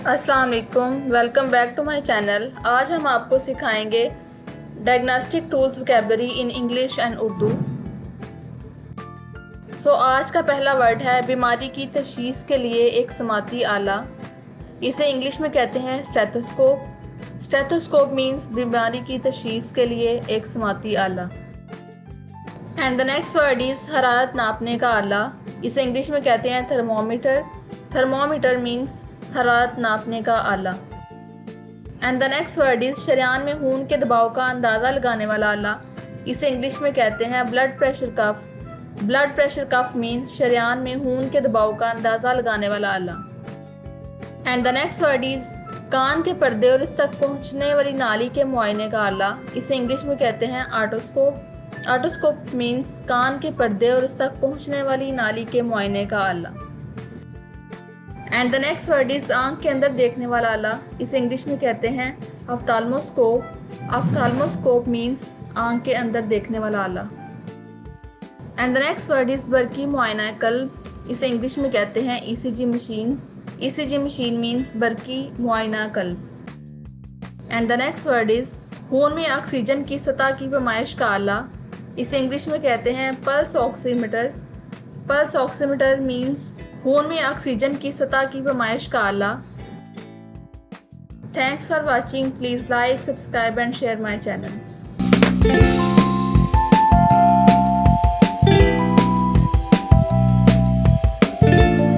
अस्सलाम वालेकुम, welcome back to my channel. आज हम आपको सिखाएंगे diagnostic tools vocabulary in English and Urdu. आज का पहला वर्ड है बीमारी की तशखीस के लिए एक समाती आला। इसे इंग्लिश में कहते हैं स्टेथोस्कोप। स्टेथोस्कोप मीन्स बीमारी की तशखीस के लिए एक समाती आला। And the next word is हरारत नापने का आला। इसे इंग्लिश में कहते हैं थर्मोमीटर। थर्मोमीटर मीन्स हरारत नापने का आला। And the next word is शरियान में खून के दबाव का अंदाज़ा लगाने वाला आला। इसे इंग्लिश में कहते हैं blood pressure cuff. Blood pressure cuff means शरियान में खून के दबाव का अंदाज़ा लगाने वाला आला। And the next word is कान के पर्दे और इस तक पहुंचने वाली नाली के मुआयने का आला। इसे इंग्लिश में कहते हैं ऑटोस्कोप। ऑटोस्कोप मीन्स कान के पर्दे और इस तक पहुंचने वाली नाली के मुआयने का आला। And the next word is आँख के अंदर देखने वाला आला। इसे इंग्लिश में कहते हैं ऑफ्थाल्मोस्कोप। ऑफ्थाल्मोस्कोप मीन्स आँख के अंदर देखने वाला आला। And the next word is बरकी मुआयना कल्ब। इसे इंग्लिश में कहते हैं ECG machine. ECG machine means बरकी मुआयना कल्ब। And the next word is खून में ऑक्सीजन की सतह की पैमाइश का आला। इसे इंग्लिश में कहते हैं pulse oximeter. Pulse oximeter means खून में ऑक्सीजन की सतह की पैमाइश का आला। Thanks for watching. Please like, subscribe and share my channel.